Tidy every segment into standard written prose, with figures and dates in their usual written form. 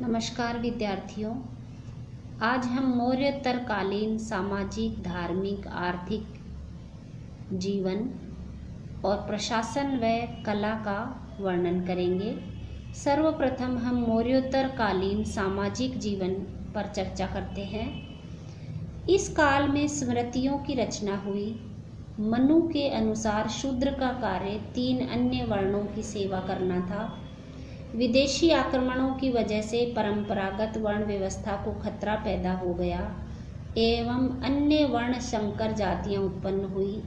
नमस्कार विद्यार्थियों। आज हम मौर्योत्तरकालीन सामाजिक, धार्मिक, आर्थिक जीवन और प्रशासन व कला का वर्णन करेंगे। सर्वप्रथम हम मौर्योत्तरकालीन सामाजिक जीवन पर चर्चा करते हैं। इस काल में स्मृतियों की रचना हुई। मनु के अनुसार शूद्र का कार्य 3 अन्य वर्णों की सेवा करना था। विदेशी आक्रमणों की वजह से परंपरागत वर्ण व्यवस्था को खतरा पैदा हो गया एवं अन्य वर्ण संकर जातियां उत्पन्न हुई।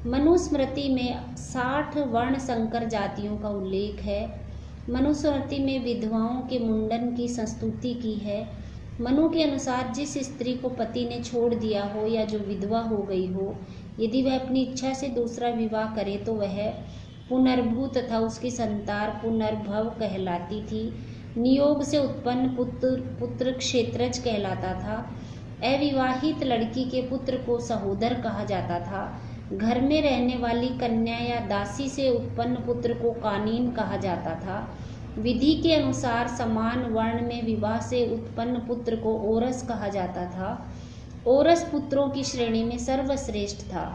मनुस्मृति में 60 वर्ण संकर जातियों का उल्लेख है। मनुस्मृति में विधवाओं के मुंडन की संस्तुति की है। मनु के अनुसार जिस स्त्री को पति ने छोड़ दिया हो या जो विधवा हो गई हो, यदि वह अपनी इच्छा से दूसरा विवाह करे तो वह पुनर्भू तथा उसकी संतान पुनर्भव कहलाती थी। नियोग से उत्पन्न पुत्र क्षेत्रज कहलाता था। अविवाहित लड़की के पुत्र को सहोदर कहा जाता था। घर में रहने वाली कन्या या दासी से उत्पन्न पुत्र को कानीन कहा जाता था। विधि के अनुसार समान वर्ण में विवाह से उत्पन्न पुत्र को ओरस कहा जाता था। ओरस पुत्रों की श्रेणी में सर्वश्रेष्ठ था।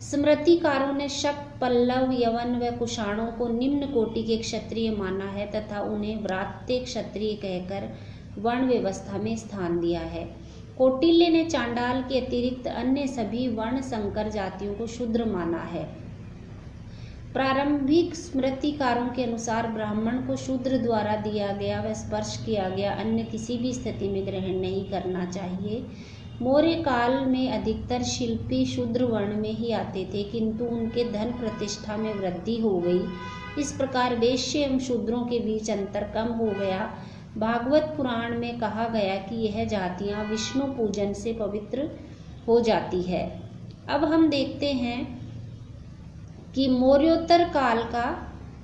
स्मृतिकारों ने शक, पल्लव, यवन व कुषाणों को निम्न कोटि के क्षत्रिय माना है तथा उन्हें व्रात्य क्षत्रिय कहकर वर्ण व्यवस्था में स्थान दिया है। कौटिल्य ने चांडाल के अतिरिक्त अन्य सभी वर्ण संकर जातियों को शूद्र माना है। प्रारंभिक स्मृतिकारों के अनुसार ब्राह्मण को शूद्र द्वारा दिया गया व स्पर्श किया गया अन्य किसी भी स्थिति में ग्रहण नहीं करना चाहिए। मौर्य काल में अधिकतर शिल्पी शूद्र वर्ण में ही आते थे, किंतु उनके धन प्रतिष्ठा में वृद्धि हो गई। इस प्रकार वैश्य एवं शूद्रों के बीच अंतर कम हो गया। भागवत पुराण में कहा गया कि यह जातियां विष्णु पूजन से पवित्र हो जाती है। अब हम देखते हैं कि मौर्योत्तर काल का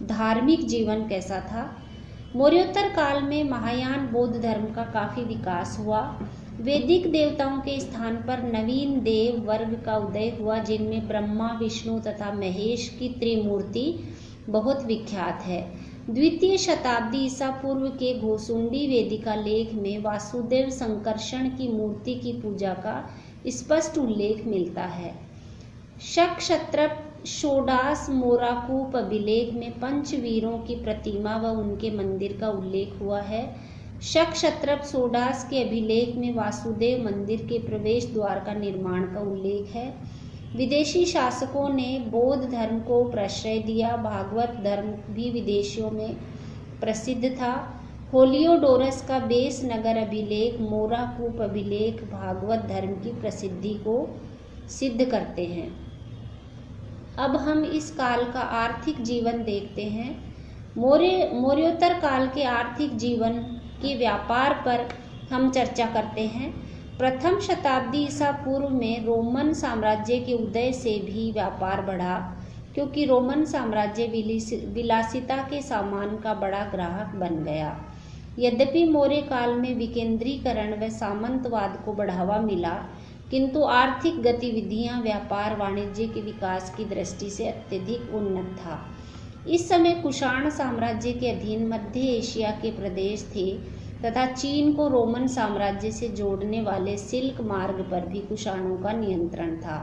धार्मिक जीवन कैसा था। मौर्योत्तर काल में महायान बौद्ध धर्म का काफी विकास हुआ। वैदिक देवताओं के स्थान पर नवीन देव वर्ग का उदय हुआ, जिनमें ब्रह्मा, विष्णु तथा महेश की त्रिमूर्ति बहुत विख्यात है। द्वितीय शताब्दी ईसा पूर्व के घोसुंडी वेदिका लेख में वासुदेव संकर्षण की मूर्ति की पूजा का स्पष्ट उल्लेख मिलता है। शक क्षत्रप षोडास मोराकूप अभिलेख में पंचवीरों की प्रतिमा व उनके मंदिर का उल्लेख हुआ है। शक क्षत्रप षोडास के अभिलेख में वासुदेव मंदिर के प्रवेश द्वार का निर्माण का उल्लेख है। विदेशी शासकों ने बौद्ध धर्म को प्रश्रय दिया। भागवत धर्म भी विदेशियों में प्रसिद्ध था। होलियोडोरस का बेस नगर अभिलेख, मोराकूप अभिलेख भागवत धर्म की प्रसिद्धि को सिद्ध करते हैं। अब हम इस काल का आर्थिक जीवन देखते हैं। मौर्योत्तर काल के आर्थिक जीवन के व्यापार पर हम चर्चा करते हैं। प्रथम शताब्दी ईसा पूर्व में रोमन साम्राज्य के उदय से भी व्यापार बढ़ा, क्योंकि रोमन साम्राज्य विलासिता के सामान का बड़ा ग्राहक बन गया। यद्यपि मौर्य काल में विकेंद्रीकरण व सामंतवाद को बढ़ावा मिला, किंतु आर्थिक गतिविधियां व्यापार वाणिज्य के विकास की दृष्टि से अत्यधिक उन्नत था। इस समय कुषाण साम्राज्य के अधीन मध्य एशिया के प्रदेश थे तथा चीन को रोमन साम्राज्य से जोड़ने वाले सिल्क मार्ग पर भी कुषाणों का नियंत्रण था।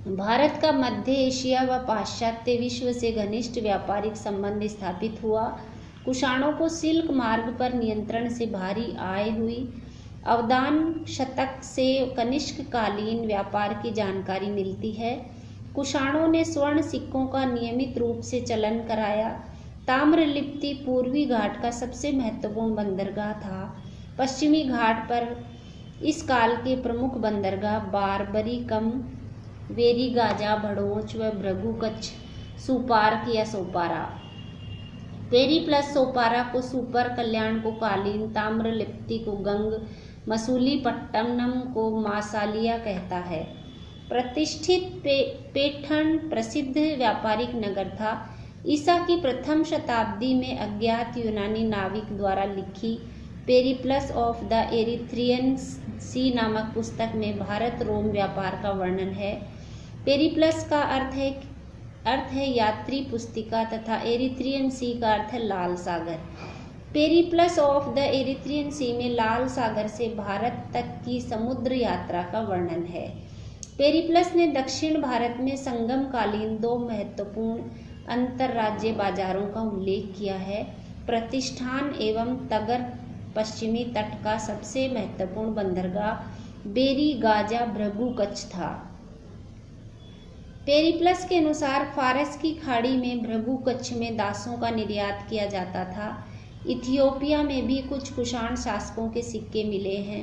भारत का मध्य एशिया व पाश्चात्य विश्व से घनिष्ठ व्यापारिक संबंध स्थापित हुआ। कुषाणों को सिल्क मार्ग पर नियंत्रण से भारी आय हुई। अवदान शतक से कनिष्क कालीन व्यापार की जानकारी मिलती है। कुषाणों ने स्वर्ण सिक्कों का नियमित रूप से चलन कराया। ताम्रलिप्ति पूर्वी घाट का सबसे महत्वपूर्ण बंदरगाह था। पश्चिमी घाट पर इस काल के प्रमुख बंदरगाह बारबरिकम, वेरीगाजा, भड़ोच व भृगुकच्छ, सुपार्क या सोपारा, पेरिप्लस सोपारा को सुपर, कल्याण को कालीन, ताम्रलिप्ति को गंग, मसूलीपट्टनम को मासालिया कहता है। प्रतिष्ठित पैठण प्रसिद्ध व्यापारिक नगर था। ईसा की प्रथम शताब्दी में अज्ञात यूनानी नाविक द्वारा लिखी पेरिप्लस ऑफ द एरिथ्रियन सी नामक पुस्तक में भारत रोम व्यापार का वर्णन है। पेरिप्लस का अर्थ है यात्री पुस्तिका तथा एरिथ्रियन सी का अर्थ है लाल सागर। पेरिप्लस ऑफ द इरिथ्रियन सी में लाल सागर से भारत तक की समुद्र यात्रा का वर्णन है। पेरिप्लस ने दक्षिण भारत में संगमकालीन 2 महत्वपूर्ण अंतर्राज्यीय बाजारों का उल्लेख किया है। प्रतिष्ठान एवं तगर पश्चिमी तट का सबसे महत्वपूर्ण बंदरगाह बेरी गाजा भृगु कच्छ था। पेरिप्लस के अनुसार फारस की खाड़ी में भृगु कच्छ में दासों का निर्यात किया जाता था। इथियोपिया में भी कुछ कुषाण शासकों के सिक्के मिले हैं।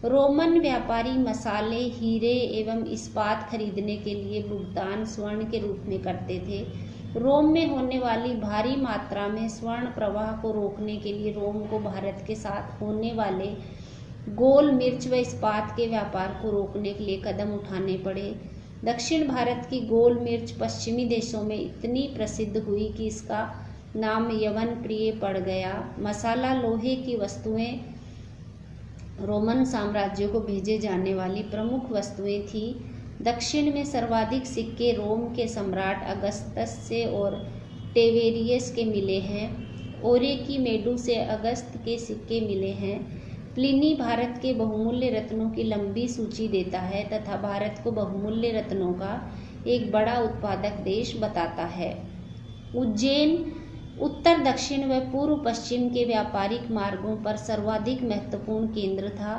रोमन व्यापारी मसाले, हीरे एवं इस्पात खरीदने के लिए भुगतान स्वर्ण के रूप में करते थे। रोम में होने वाली भारी मात्रा में स्वर्ण प्रवाह को रोकने के लिए रोम को भारत के साथ होने वाले गोल मिर्च व इस्पात के व्यापार को रोकने के लिए कदम उठाने पड़े। दक्षिण भारत की गोल मिर्च पश्चिमी देशों में इतनी प्रसिद्ध हुई कि इसका नाम यवन प्रिय पड़ गया। मसाला, लोहे की वस्तुएं रोमन साम्राज्य को भेजे जाने वाली प्रमुख वस्तुएं थी। दक्षिण में सर्वाधिक सिक्के रोम के सम्राट अगस्तस से और टेवेरियस के मिले हैं। ओरे की मेडू से अगस्त के सिक्के मिले हैं। प्लिनी भारत के बहुमूल्य रत्नों की लंबी सूची देता है तथा भारत को बहुमूल्य रत्नों का एक बड़ा उत्पादक देश बताता है। उज्जैन उत्तर दक्षिण व पूर्व पश्चिम के व्यापारिक मार्गों पर सर्वाधिक महत्वपूर्ण केंद्र था।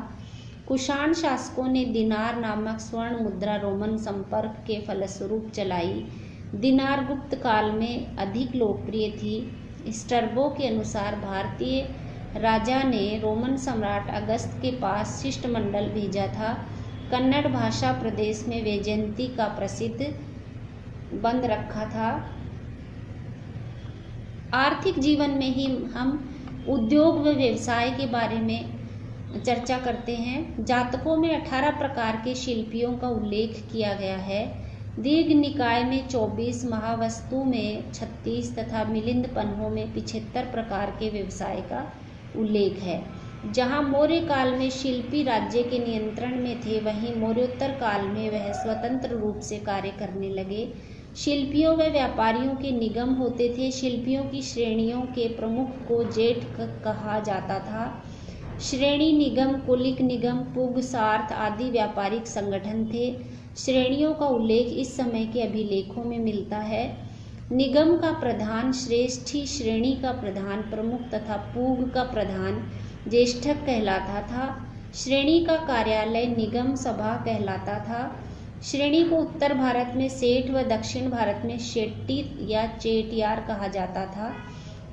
कुषाण शासकों ने दिनार नामक स्वर्ण मुद्रा रोमन संपर्क के फलस्वरूप चलाई। दिनार गुप्त काल में अधिक लोकप्रिय थी। स्ट्रैबो के अनुसार भारतीय राजा ने रोमन सम्राट अगस्त के पास शिष्टमंडल भेजा था। कन्नड़ भाषा प्रदेश में वैजयंती का प्रसिद्ध बंद रखा था। आर्थिक जीवन में ही हम उद्योग व व्यवसाय के बारे में चर्चा करते हैं। जातकों में 18 प्रकार के शिल्पियों का उल्लेख किया गया है। दीर्घ निकाय में 24, महावस्तु में 36 तथा मिलिंद पन्हों में 75 प्रकार के व्यवसाय का उल्लेख है। जहां मौर्य काल में शिल्पी राज्य के नियंत्रण में थे, वहीं मौर्योत्तर काल में वह स्वतंत्र रूप से कार्य करने लगे। शिल्पियों व व्यापारियों के निगम होते थे। शिल्पियों की श्रेणियों के प्रमुख को जेठ कहा जाता था। श्रेणी निगम, कुलिक निगम, पुग, सार्थ आदि व्यापारिक संगठन थे। श्रेणियों का उल्लेख इस समय के अभिलेखों में मिलता है। निगम का प्रधान श्रेष्ठी, श्रेणी का प्रधान प्रमुख तथा पुग का प्रधान ज्येष्ठक कहलाता था। श्रेणी का कार्यालय निगम सभा कहलाता था। श्रेणी को उत्तर भारत में सेठ व दक्षिण भारत में शेट्टी या चेटियार कहा जाता था।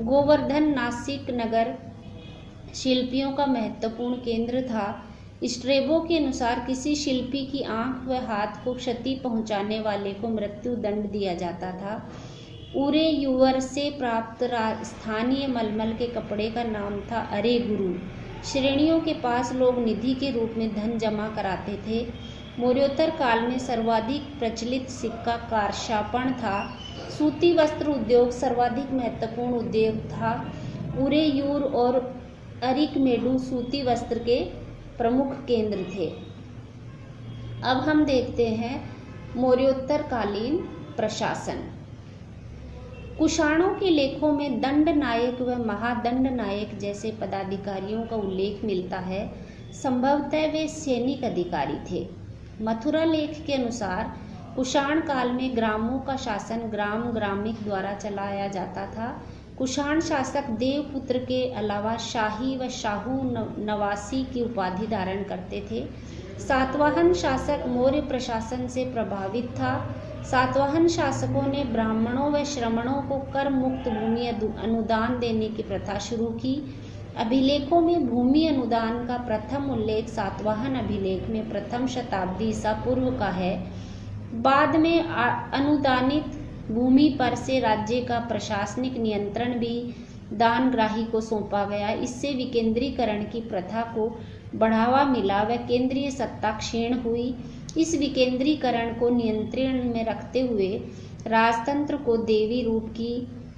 गोवर्धन नासिक नगर शिल्पियों का महत्वपूर्ण केंद्र था। स्ट्रेबो के अनुसार किसी शिल्पी की आंख व हाथ को क्षति पहुंचाने वाले को मृत्यु दंड दिया जाता था। उरे युवर से प्राप्त स्थानीय मलमल के कपड़े का नाम था अरे गुरु। श्रेणियों के पास लोग निधि के रूप में धन जमा कराते थे। मौर्योत्तर काल में सर्वाधिक प्रचलित सिक्का कारशापण था। सूती वस्त्र उद्योग सर्वाधिक महत्वपूर्ण उद्योग था। उरेयूर और अरिकमेडू सूती वस्त्र के प्रमुख केंद्र थे। अब हम देखते हैं मौर्योत्तर कालीन प्रशासन। कुषाणों के लेखों में दंड नायक व महादंड नायक जैसे पदाधिकारियों का उल्लेख मिलता है। संभवतः वे सैनिक अधिकारी थे। मथुरा लेख के अनुसार कुषाण काल में ग्रामों का शासन ग्रामिक द्वारा चलाया जाता था। कुषाण शासक देवपुत्र के अलावा शाही व शाहू नवासी की उपाधि धारण करते थे। सातवाहन शासक मौर्य प्रशासन से प्रभावित था। सातवाहन शासकों ने ब्राह्मणों व श्रमणों को कर मुक्त भूमि अनुदान देने की प्रथा शुरू की। अभिलेखों में भूमि अनुदान का प्रथम उल्लेख सातवाहन अभिलेख में प्रथम शताब्दी ईसा पूर्व का है। बाद में अनुदानित भूमि पर से राज्य का प्रशासनिक नियंत्रण भी दानग्राही को सौंपा गया। इससे विकेंद्रीकरण की प्रथा को बढ़ावा मिला व केंद्रीय सत्ता क्षीण हुई। इस विकेंद्रीकरण को नियंत्रण में रखते हुए राजतंत्र को देवी रूप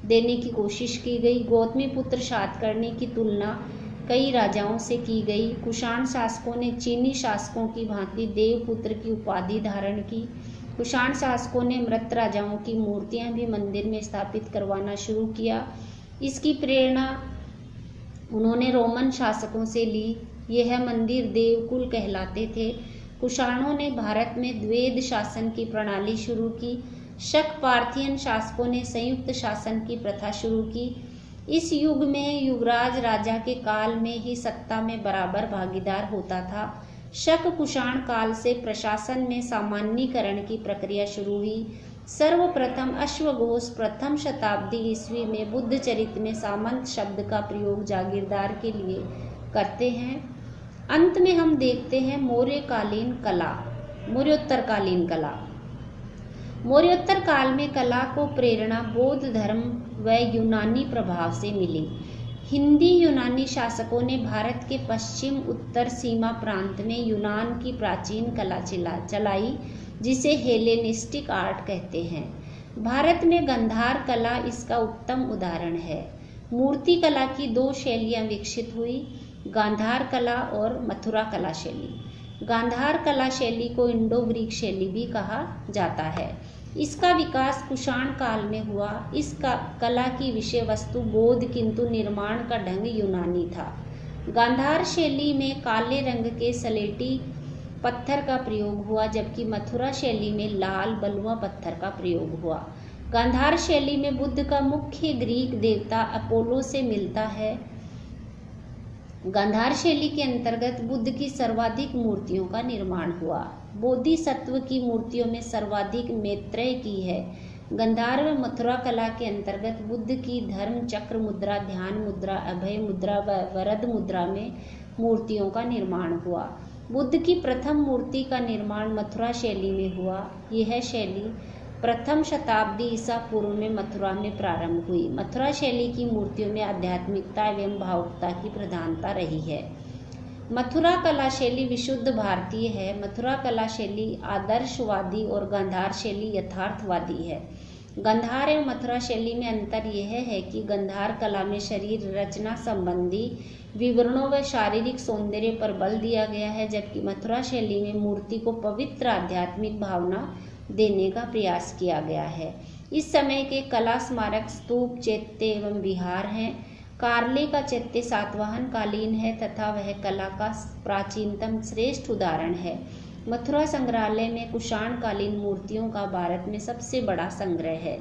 देने की कोशिश की गई। गौतमीपुत्र सातकर्णी की तुलना कई राजाओं से की गई। कुषाण शासकों ने चीनी शासकों की भांति देवपुत्र की उपाधि धारण की। कुषाण शासकों ने मृत राजाओं की मूर्तियां भी मंदिर में स्थापित करवाना शुरू किया। इसकी प्रेरणा उन्होंने रोमन शासकों से ली। यह मंदिर देवकुल कहलाते थे। कुषाणों ने भारत में द्वैध शासन की प्रणाली शुरू की। शक पार्थियन शासकों ने संयुक्त शासन की प्रथा शुरू की। इस युग में युवराज राजा के काल में ही सत्ता में बराबर भागीदार होता था। शक कुषाण काल से प्रशासन में सामान्यीकरण की प्रक्रिया शुरू हुई। सर्वप्रथम अश्वघोष प्रथम शताब्दी ईस्वी में बुद्ध चरित्र में सामंत शब्द का प्रयोग जागीरदार के लिए करते हैं। अंत में हम देखते हैं मौर्यकालीन कला, मौर्योत्तरकालीन कला। मौर्योत्तर काल में कला को प्रेरणा बौद्ध धर्म व यूनानी प्रभाव से मिली। हिंदी यूनानी शासकों ने भारत के पश्चिम उत्तर सीमा प्रांत में यूनान की प्राचीन कला चलाई, जिसे हेलेनिस्टिक आर्ट कहते हैं। भारत में गंधार कला इसका उत्तम उदाहरण है। मूर्ति कला की दो शैलियां विकसित हुई, गांधार कला और मथुरा कला शैली। गांधार कला शैली को इंडो ग्रीक शैली भी कहा जाता है। इसका विकास कुषाण काल में हुआ। इस कला की विषय वस्तु बौद्ध किंतु निर्माण का ढंग यूनानी था। गांधार शैली में काले रंग के सलेटी पत्थर का प्रयोग हुआ, जबकि मथुरा शैली में लाल बलुआ पत्थर का प्रयोग हुआ। गांधार शैली में बुद्ध का मुख्य ग्रीक देवता अपोलो से मिलता है। गांधार शैली के अंतर्गत बुद्ध की सर्वाधिक मूर्तियों का निर्माण हुआ। बोधिसत्व की मूर्तियों में सर्वाधिक मैत्रेय की है। गांधार व मथुरा कला के अंतर्गत बुद्ध की धर्म चक्र मुद्रा, ध्यान मुद्रा, अभय मुद्रा व वरद मुद्रा में मूर्तियों का निर्माण हुआ। बुद्ध की प्रथम मूर्ति का निर्माण मथुरा शैली में हुआ। यह शैली प्रथम शताब्दी ईसा पूर्व में मथुरा में प्रारंभ हुई। मथुरा शैली की मूर्तियों में आध्यात्मिकता एवं भावुकता की प्रधानता रही है। मथुरा कला शैली विशुद्ध भारतीय है। मथुरा कला शैली आदर्शवादी और गांधार शैली यथार्थवादी है। गांधार एवं मथुरा शैली में अंतर यह है कि गांधार कला में शरीर रचना संबंधी विवरणों व शारीरिक सौंदर्य पर बल दिया गया है, जबकि मथुरा शैली में मूर्ति को पवित्र आध्यात्मिक भावना देने का प्रयास किया गया है। इस समय के कला स्मारक स्तूप, चैत्य एवं विहार हैं। कार्ले का चैत्य सातवाहन कालीन है तथा वह कला का प्राचीनतम श्रेष्ठ उदाहरण है। मथुरा संग्रहालय में कुषाण कालीन मूर्तियों का भारत में सबसे बड़ा संग्रह है।